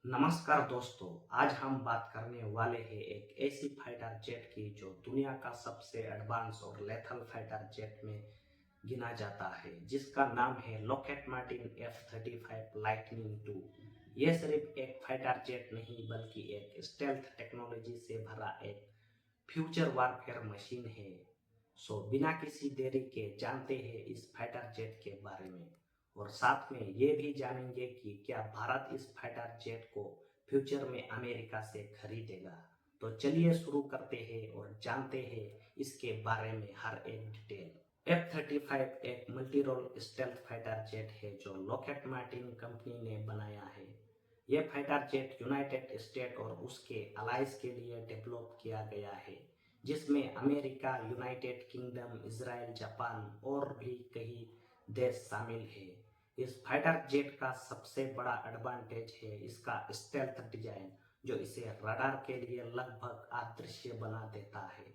नमस्कार दोस्तों। आज हम बात करने वाले हैं एक ऐसी फाइटर जेट की जो दुनिया का सबसे एडवांस और लेथल फाइटर जेट में गिना जाता है, जिसका नाम है Lockheed Martin F-35 lightning to. यह सिर्फ एक फाइटर जेट नहीं बल्कि एक स्टेल्थ टेक्नोलॉजी से भरा एक फ्यूचर वारफेयर मशीन है। सो बिना किसी देरी के जानते हैं इस फाइटर जेट के बारे में, और साथ में ये भी जानेंगे कि क्या भारत इस फाइटर जेट को फ्यूचर में अमेरिका से खरीदेगा। तो चलिए शुरू करते हैं और जानते हैं इसके बारे में हर एक डिटेल। F-35 एक multi role stealth fighter jet है जो लॉकहेड मार्टिन कंपनी ने बनाया है। यह फाइटर जेट यूनाइटेड स्टेट और उसके अलाइज के लिए डेवलप किया गया है, जिसमें America, United kingdom, Israel, Japan और भी कई देश शामिल है। इस फाइटर जेट का सबसे बड़ा एडवांटेज है इसका स्टेल्थ डिजाइन, जो इसे रडार के लिए लगभग अदृश्य बना देता है।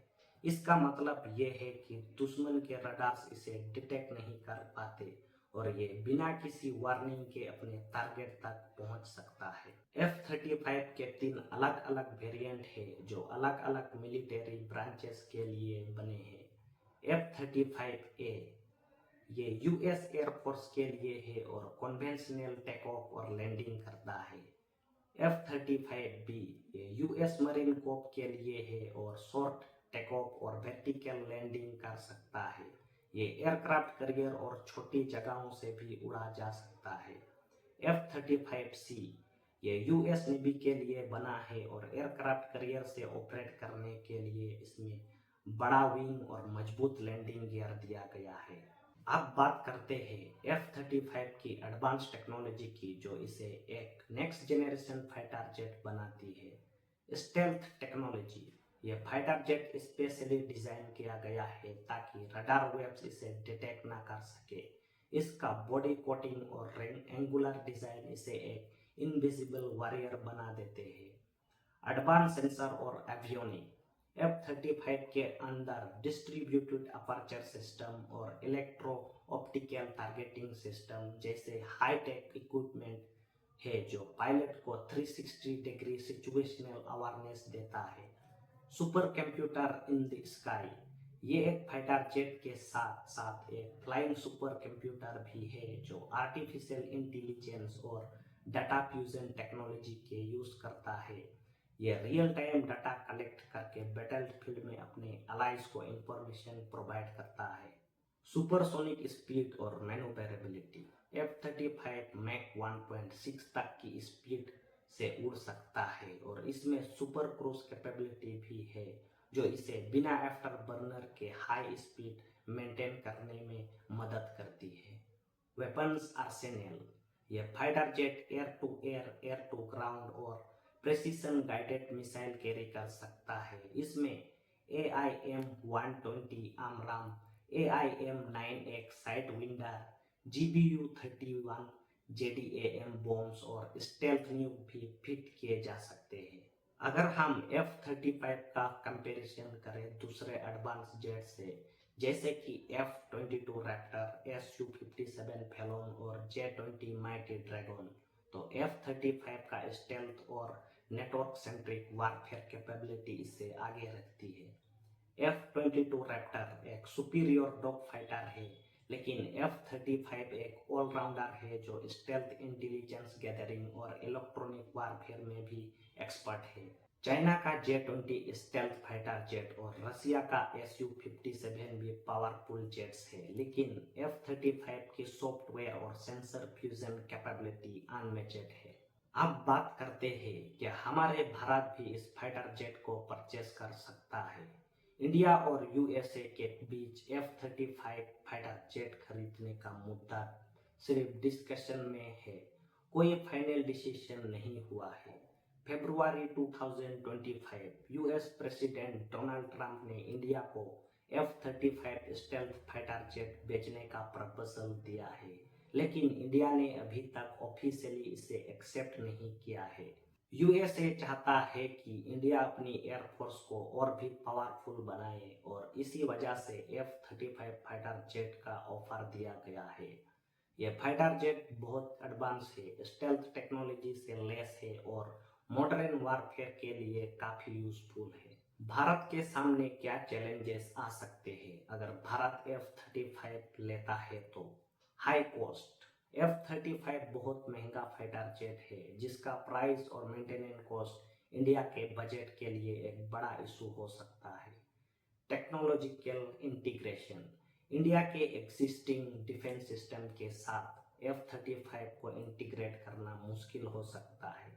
इसका मतलब ये है कि दुश्मन के रडार्स इसे डिटेक्ट नहीं कर पाते और ये बिना किसी वार्निंग के अपने टारगेट तक पहुंच सकता है। F-35 के 3 अलग अलग वेरिएंट है जो अलग अलग मिलिट्री ब्रांचेस के लिए बने हैं। F-35A ये यूएस एयरफोर्स के लिए है और कन्वेंशनल टेक ऑफ और लैंडिंग करता है। F-35B ये यूएस मरीन कोर के लिए है और शॉर्ट टेक ऑफ और वर्टिकल लैंडिंग कर सकता है। ये एयरक्राफ्ट कैरियर और छोटी जगहों से भी उड़ा जा सकता है। F-35C ये यूएस नेवी के लिए बना है और एयरक्राफ्ट कैरियर से ऑपरेट करने के लिए इसमें बड़ा विंग और मजबूत लैंडिंग गियर दिया गया है। अब बात करते हैं F-35 की एडवांस टेक्नोलॉजी की, जो इसे एक नेक्स्ट जेनरेशन फाइटर जेट बनाती है। स्टेल्थ टेक्नोलॉजी यह फाइटर जेट स्पेशली डिजाइन किया गया है ताकि रडार वेव्स इसे डिटेक्ट ना कर सके। इसका बॉडी कोटिंग और एंगुलर डिजाइन इसे एक इनविजिबल वॉरियर बना देते हैं। एडवांस सेंसर और एवियोनिक F-35 के अंदर डिस्ट्रीब्यूटेड अपर्चर सिस्टम और इलेक्ट्रो ऑप्टिकल टारगेटिंग सिस्टम जैसे हाई टेक इक्विपमेंट है जो पायलट को 360 डिग्री सिचुएशनल अवेयरनेस देता है। Super computer in the sky ये एक फाइटर जेट के साथ साथ एक फ्लाइंग सुपर कंप्यूटर भी है जो आर्टिफिशियल इंटेलिजेंस और डाटा फ्यूजन टेक्नोलॉजी के यूज करता है। यह रियल टाइम डाटा कलेक्ट करके बैटलफील्ड में अपने अलाइज को इंफॉर्मेशन प्रोवाइड करता है। सुपरसोनिक स्पीड और मैन्युवरेबिलिटी F-35 मैक 1.6 तक की स्पीड से उड़ सकता है और इसमें सुपर क्रूज कैपेबिलिटी भी है, जो इसे बिना आफ्टर बर्नर के हाई स्पीड मेंटेन करने में मदद करती है। वेपन्स आर्सेनल यह fighter jet air to air, air to ground और प्रेसिशन गाइडेड मिसाइल कैरी कर सकता है। इसमें AIM-120 AMRAAM, AIM-9X sidewinder, GBU-31 JDAM bombs और स्टेल्थ न्यूक भी फिट किए जा सकते हैं। अगर हम F-35 का कंपैरिजन करें दूसरे एडवांस जेट से, जैसे कि F-22 रैप्टर, Su-57 फैलोन और J-20 माइटी ड्रैगन, तो F-35 का स्टेल्थ और नेटवर्क सेंट्रिक वारफेयर कैपेबिलिटी इससे आगे रखती है। F-22 रैप्टर एक सुपीरियर डॉग फाइटर है, लेकिन F-35 एक ऑलराउंडर है जो स्टेल्थ, इंटेलिजेंस गैदरिंग और इलेक्ट्रॉनिक वारफेयर में भी एक्सपर्ट है। चाइना का J-20 स्टेल्थ फाइटर जेट और रसिया का Su-57 भी पावरफुल जेट्स है, लेकिन F-35 की सॉफ्टवेयर और सेंसर फ्यूजन कैपेबिलिटी अनमैच्ड है। अब बात करते हैं कि हमारे भारत भी इस फाइटर जेट को परचेस कर सकता है। इंडिया और यूएसए के बीच F-35 फाइटर जेट खरीदने का मुद्दा सिर्फ डिस्कशन में है, कोई फाइनल डिसीजन नहीं हुआ है। फरवरी 2025 यूएस प्रेसिडेंट डोनाल्ड ट्रंप ने इंडिया को F-35 स्टेल्थ फाइटर जेट बेचने का प्रपोजल दिया है, लेकिन इंडिया ने अभी तक ऑफिशियली इसे एक्सेप्ट नहीं किया है। यूएसए चाहता है कि इंडिया अपनी एयरफोर्स को और भी पावरफुल बनाए और इसी वजह से F-35 फाइटर जेट का ऑफर दिया गया है। ये फाइटर जेट बहुत एडवांस है, स्टेल्थ टेक्नोलॉजी से लैस है और मॉडर्न वारफेयर के लिए काफी यूजफुल है। भारत के सामने क्या चैलेंजेस आ सकते हैं अगर भारत F-35 लेता है तो? High cost. F-35 बहुत महंगा फाइटर जेट है जिसका प्राइस और मेंटेनेंस कॉस्ट इंडिया के बजट के लिए एक बड़ा इशू हो सकता है। Technological integration. इंडिया के एग्जिस्टिंग डिफेंस सिस्टम के साथ F-35 को इंटीग्रेट करना मुश्किल हो सकता है।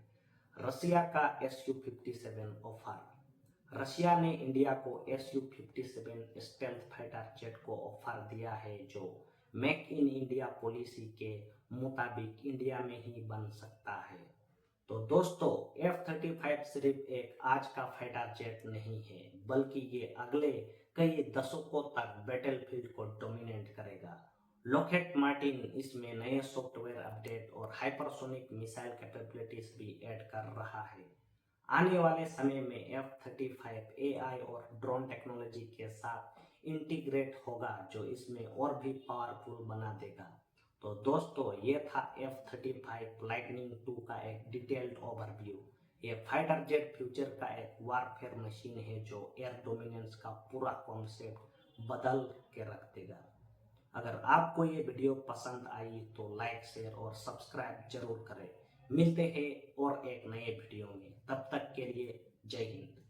रशिया का Su-57 ऑफर। रशिया ने इंडिया को Su-57 स्टेल्थ फाइटर जेट को ऑफर दिया है जो मेक इन इंडिया पॉलिसी के मुताबिक इंडिया में ही बन सकता है। तो दोस्तों, F-35 सिर्फ एक आज का फाइटर जेट नहीं है, बल्कि ये अगले कई दशकों तक बैटलफील्ड को डोमिनेट करेगा। लॉकहीड मार्टिन इसमें नए सॉफ्टवेयर अपडेट और हाइपरसोनिक मिसाइल कैपेबिलिटीज भी ऐड कर रहा है। आने वाले समय में F-35 AI और ड्रोन टेक्नोलॉजी के साथ इंटीग्रेट होगा जो इसमें और भी पावरफुल बना देगा। तो दोस्तों, ये था F-35 लाइटनिंग 2 का एक डिटेल्ड ओवरव्यू। ये फाइटर जेट फ्यूचर का एक वारफेयर मशीन है जो एयर डोमिनेंस का पूरा कॉन्सेप्ट बदल के रख देगा। अगर आपको ये वीडियो पसंद आई तो लाइक, शेयर और सब्सक्राइब जरूर करें। मिलते हैं और एक नए वीडियो में, तब तक के लिए जय हिंद।